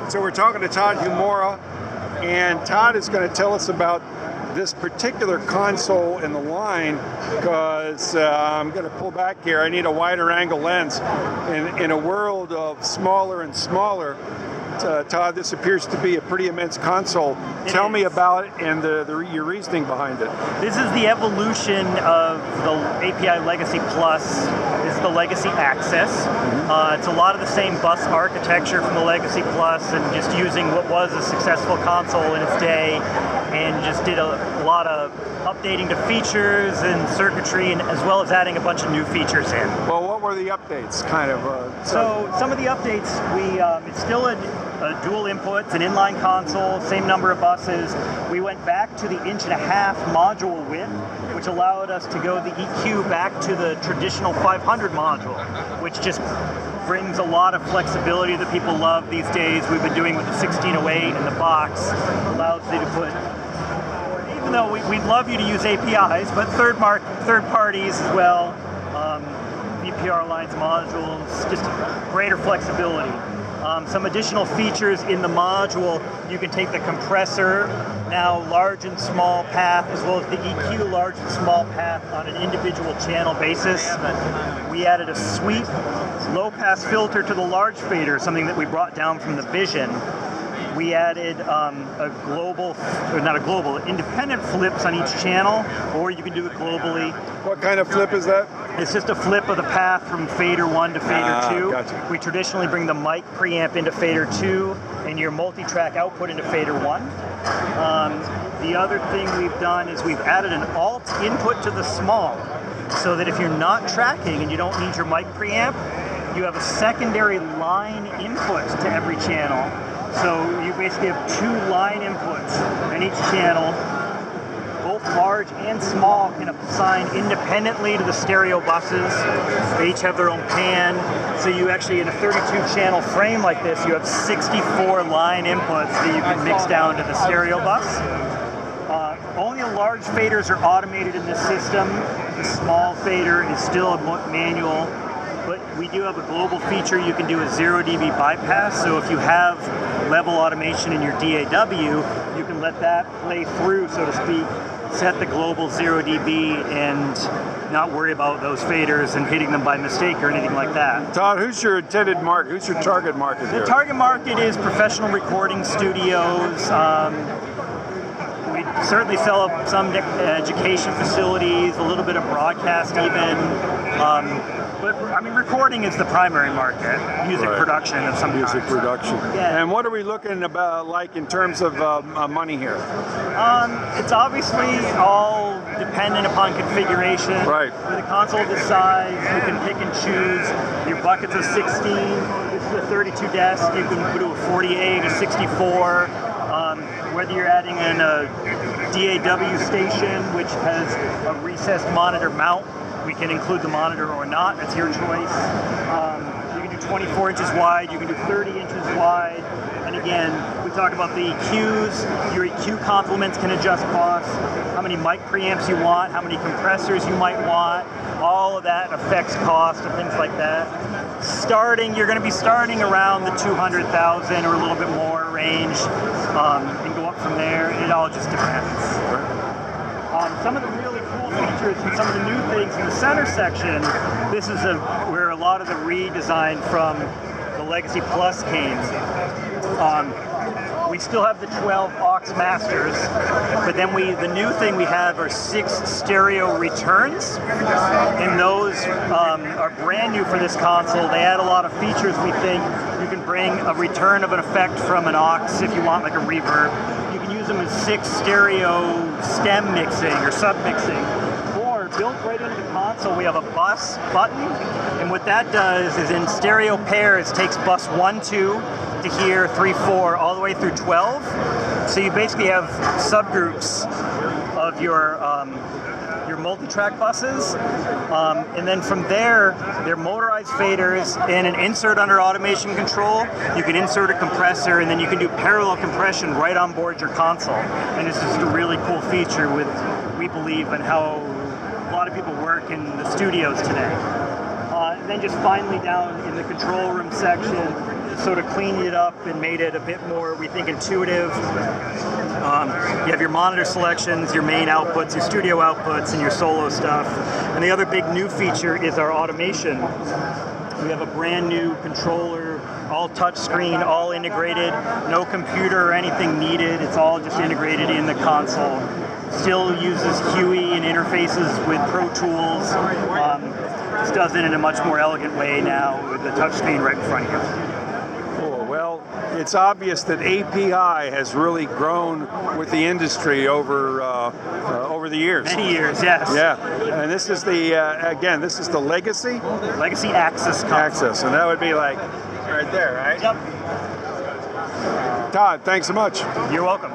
So we're talking to Todd Humora, and Todd is going to tell us about this particular console in the line, because I'm going to pull back here. I need a wider angle lens. In a world of smaller and smaller, Todd, this appears to be a pretty immense console. Tell me about it and your reasoning behind it. This is the evolution of the API Legacy Plus. This is the Legacy AXS. It's a lot of the same bus architecture from the Legacy Plus, and just using what was a successful console in its day, and just did a lot of updating to features and circuitry, and as well as adding a bunch of new features in. Well, what were the updates, kind of? So some of the updates, it's still a dual input, it's an inline console, same number of buses. We went back to the 1.5" module width, which allowed us to go the EQ back to the traditional 500 module, which just brings a lot of flexibility that people love these days. We've been doing with the 1608 in the box, allows you to put, even though we'd love you to use APIs, but third parties as well, VPR lines modules, just greater flexibility. Some additional features in the module: you can take the compressor, now large and small path, as well as the EQ large and small path on an individual channel basis. We added a sweep low pass filter to the large fader, something that we brought down from the Vision. We added independent flips on each channel, or you can do it globally. What kind of flip is that? It's just a flip of the path from fader 1 to fader 2. Gotcha. We traditionally bring the mic preamp into fader 2 and your multi-track output into fader 1. The other thing we've done is we've added an alt input to the small, so that if you're not tracking and you don't need your mic preamp, you have a secondary line input to every channel. So you basically have 2 line inputs in each channel. Both large and small can assign independently to the stereo buses. They each have their own pan. So you actually, in a 32-channel frame like this, you have 64 line inputs that you can mix down to the stereo bus. Only the large faders are automated in this system. The small fader is still a manual. But we do have a global feature. You can do a 0 dB bypass. So if you have level automation in your DAW, you can let that play through, so to speak, set the global 0 dB and not worry about those faders and hitting them by mistake or anything like that. Todd, who's your intended market? Who's your target market here? The target market is professional recording studios. We certainly sell some education facilities, a little bit of broadcast even. But I mean, recording is the primary market. Music production of some kind. Music production. Yeah. And what are we looking about like in terms of money here? It's obviously all dependent upon configuration. Right. With a console this size, you can pick and choose. Your bucket's a 16. This is a 32 desk. You can do a 48, a 64. Whether you're adding in a DAW station, which has a recessed monitor mount, we can include the monitor or not. That's your choice. You can do 24 inches wide. You can do 30 inches wide. And again, we talk about the EQs. Your EQ complements can adjust costs. How many mic preamps you want, how many compressors you might want. All of that affects cost and things like that. You're going to be starting around the 200,000 or a little bit more range, and go up from there. It all just depends. Some of the really cool features and some of the new things in the center section, this is where a lot of the redesign from the Legacy Plus came. We still have the 12 aux masters, but then the new thing we have are 6 stereo returns, and those are brand new for this console. They add a lot of features. We think you can bring a return of an effect from an aux if you want, like a reverb. You can use them as 6 stereo stem mixing or sub mixing. Or built right into the console, we have a bus button, and what that does is in stereo pairs takes bus 1, 2 to here, 3, 4, all the way through 12. So you basically have subgroups of your multi-track buses, and then from there, they're motorized faders and an insert under automation control. You can insert a compressor, and then you can do parallel compression right on board your console. And this is just a really cool feature with, we believe, in how a lot of people work in the studios today. then just finally down in the control room section, sort of cleaned it up and made it a bit more, we think, intuitive. You have your monitor selections, your main outputs, your studio outputs, and your solo stuff. And the other big new feature is our automation. We have a brand new controller, all touchscreen, all integrated, no computer or anything needed. It's all just integrated in the console. Still uses QE and interfaces with Pro Tools. Just does it in a much more elegant way now with the touchscreen right in front of you. Cool. Well, it's obvious that API has really grown with the industry over the years. Many years, yes. Yeah, and this is the again, this is the legacy AXS console. AXS, and that would be like right there, right? Yep. Todd, thanks so much. You're welcome.